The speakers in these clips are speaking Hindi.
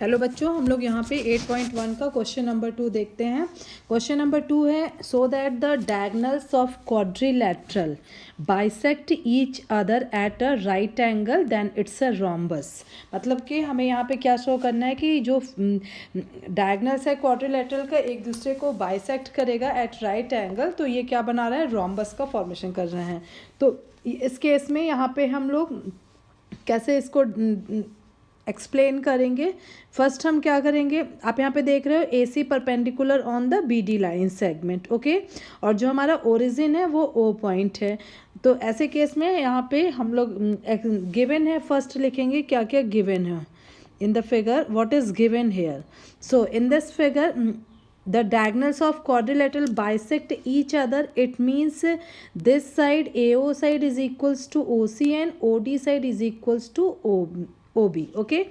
हेलो बच्चों, हम लोग यहाँ पे 8.1 का क्वेश्चन नंबर 2 देखते हैं। क्वेश्चन नंबर 2 है, so that the diagonals of quadrilateral bisect each other at a right angle then it's a rhombus. मतलब कि हमें यहाँ पे क्या शो करना है कि जो डायगोनल्स है क्वाड्रिलेटरल का एक दूसरे को बाइसेक्ट करेगा एट राइट एंगल, तो ये क्या बना रहा है, रोम्बस का फॉर्मेशन कर रहे हैं। तो इस केस में यहाँ पे हम लोग कैसे इसको एक्सप्लेन करेंगे। फर्स्ट हम क्या करेंगे, आप यहाँ पे देख रहे हो A C perpendicular on the B D line segment, okay. और जो हमारा ओरिजिन है वो ओ पॉइंट है। तो ऐसे केस में यहाँ पे हम लोग गिवन है, फर्स्ट लिखेंगे क्या क्या गिवन है इन the figure, what is given here. So in this figure the diagonals of quadrilateral bisect each other. It means this side AO side is equals to OC and OD side is equals to OB, okay.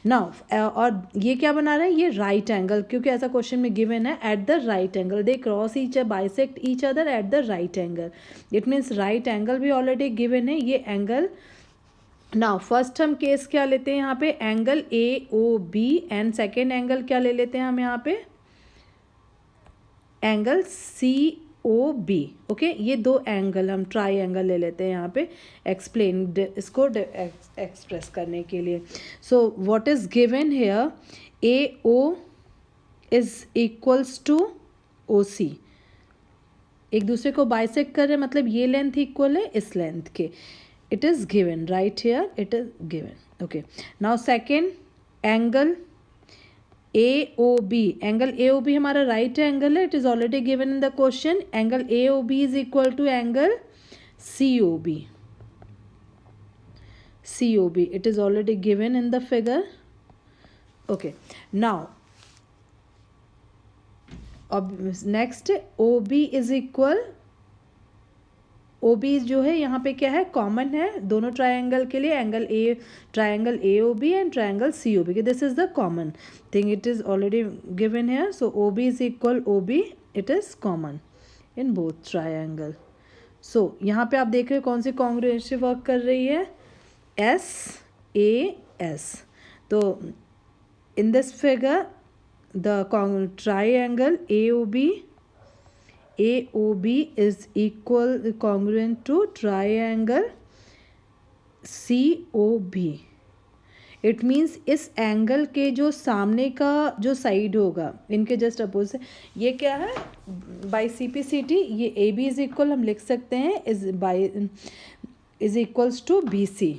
Now और ये क्या बना रहा है, ये राइट एंगल, क्योंकि ऐसा क्वेश्चन में गिवन है eight the right angle, they cross each bisect each other at the right angle. It means right angle भी ऑलरेडी गिवन है, ये एंगल। नाउ फर्स्ट हम केस क्या लेते हैं यहाँ पे, angle AOB, and second angle क्या ले लेते हैं हम यहाँ पे, एंगल COB, ओके। ये दो एंगल हम ट्राई एंगल ले लेते हैं यहाँ पे एक्सप्लेन इसको एक्सप्रेस करने के लिए। So what is given here, AO is equals to OC, एक दूसरे को बाइसेक्ट कर रहे हैं, मतलब ये लेंथ इक्वल है इस लेंथ के। It is given right here, it is given, okay. Now second angle AOB, angle AOB हमारा राइट एंगल है, it is already given in the question. Angle AOB is equal to angle COB, it is already given in the figure, okay. Now अब next OB is equal, OB जो है यहाँ पे क्या है, कॉमन है दोनों ट्रायंगल के लिए, angle triangle AOB and triangle COB के, this is the common thing, it is already given here. So OB is equal OB, it is common in both triangle. So यहाँ पे आप देख रहे हो कौन सी कॉन्ग्रुएंसी वर्क कर रही है, SAS। तो in this figure the triangle AOB is equal congruent to triangle COB। It means इस एंगल के जो सामने का जो साइड होगा, इनके जस्ट अपोजिट, ये क्या है बाई CPCT, ये AB इज इक्वल हम लिख सकते हैं is equals to BC।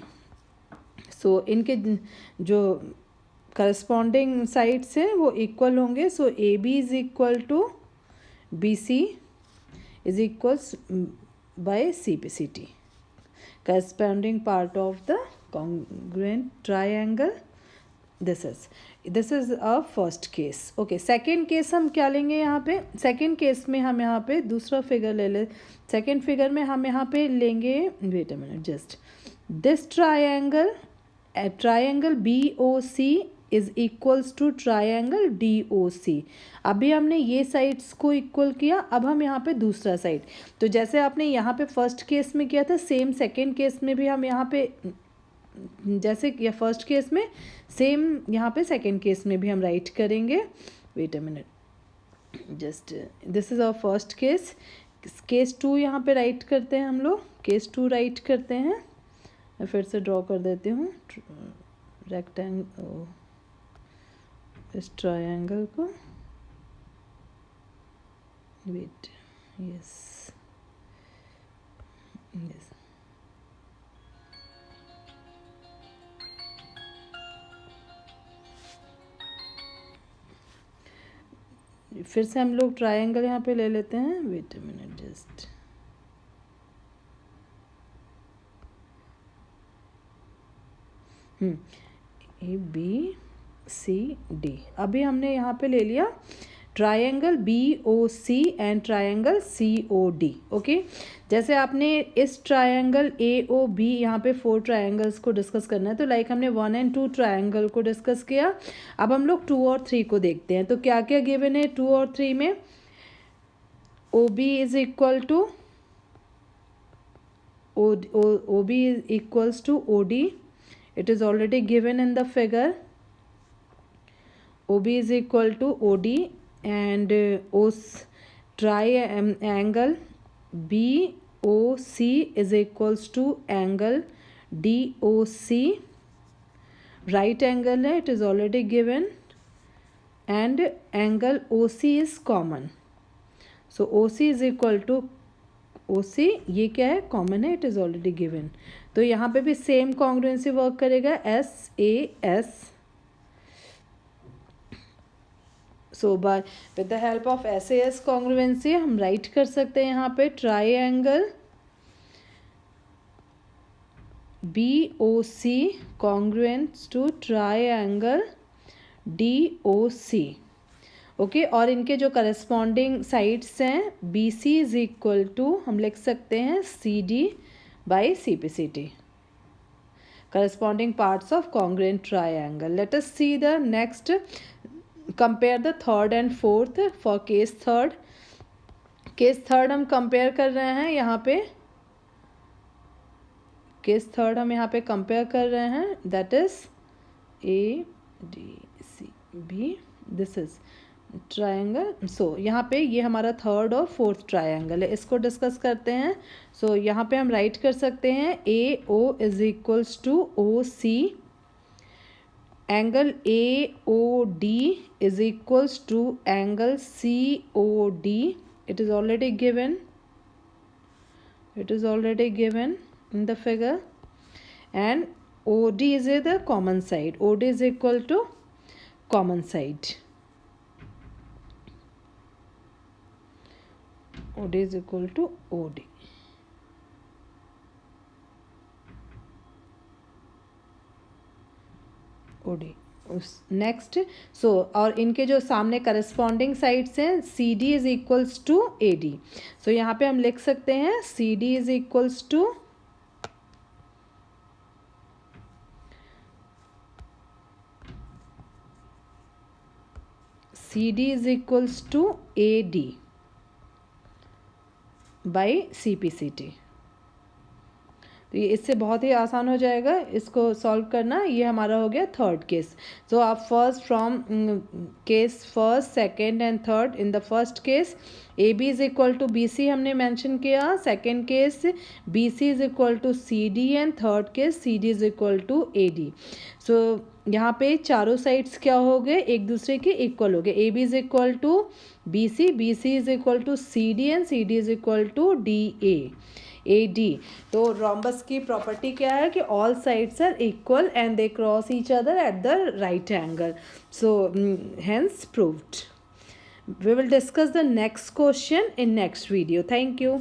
So इनके जो करस्पॉन्डिंग साइड्स हैं वो इक्वल होंगे। So AB is equal to BC is equals by CPCT, corresponding part of the congruent triangle. This is our first case, okay। second case हम क्या लेंगे यहाँ पे, second case में हम यहाँ पे दूसरा फिगर ले ले, second फिगर में हम यहाँ पे लेंगे, wait a minute, just this triangle, a triangle BOC is equals to triangle DOC। अभी हमने ये साइड्स को इक्वल किया, अब हम यहाँ पे दूसरा साइड, तो जैसे आपने यहाँ पे फर्स्ट केस में किया था, सेम सेकेंड केस में भी हम यहाँ पे जैसे किया फर्स्ट केस में, सेम यहाँ पे सेकेंड केस में भी हम राइट करेंगे। Wait a minute, just this is our first case, case 2 यहाँ पे राइट करते हैं हम लोग, केस 2 राइट करते हैं। मैं फिर से ड्रॉ कर देती हूँ रेक्टेंगल, इस ट्रायंगल को, वेट, यस यस, फिर से हम लोग ट्रायंगल यहाँ पे ले लेते हैं, wait a minute, just ABCD। अभी हमने यहाँ पे ले लिया triangle BOC and triangle COD, okay. जैसे आपने इस ट्रायंगल AOB यहाँ पे 4 ट्रायंगल्स को डिस्कस करना है, तो लाइक हमने 1 एंड 2 ट्रायंगल को डिस्कस किया। अब हम लोग 2 और 3 को देखते हैं, तो क्या क्या गिवन है 2 और 3 में, OB is equal to OB is equals to OD, it is already given in the figure। OB is equal to OD and OS triangle BOC is equals to angle DOC. Right angle है, it is already given, and angle OC is common. So OC is equal to OC, ये क्या है, कॉमन है, इट इज़ ऑलरेडी गिवन. तो यहाँ पे भी सेम कॉन्ग्रुएंसी वर्क करेगा, SAS. So by with the help of SAS congruency हम राइट कर सकते हैं यहाँ पे triangle BOC congruent to triangle DOC. Okay और इनके जो करस्पॉन्डिंग साइड्स हैं BC इज इक्वल टू हम लिख सकते हैं CD by CPCT. Corresponding parts of congruent triangle. Let us see the next. Compare the third and fourth for case third. Case third हम compare कर रहे हैं यहाँ पे. केस थर्ड हम यहाँ पे कंपेयर कर रहे हैं, that is ADCB. This is triangle. So यहाँ पे ये हमारा थर्ड और फोर्थ ट्राइंगल है, इसको डिस्कस करते हैं. सो यहाँ पे हम राइट कर सकते हैं AO is equals to OC. Angle AOD is equals to angle COD. It is already given. In the figure, and OD is the common side. OD is equal to common side. OD is equal to OD. Next. So और इनके जो सामने करस्पॉन्डिंग साइड्स हैं CD is equals to AD. So यहाँ पे हम लिख सकते हैं CD is equals to CD is equals to AD by CPCT. तो ये इससे बहुत ही आसान हो जाएगा इसको सॉल्व करना. ये हमारा हो गया थर्ड केस. सो आप first from case first second and third. In the first case AB is equal to BC हमने मेंशन किया. Second case BC is equal to CD and third case CD is equal to AD. So यहाँ पे चारों साइड्स क्या हो गए, एक दूसरे के इक्वल हो गए. AB is equal to BC, BC is equal to CD and CD is equal to AD. तो रोम्बस की प्रॉपर्टी क्या है कि all sides are equal and they cross each other at the right angle. So hence proved. We will discuss the next question in next video. Thank you.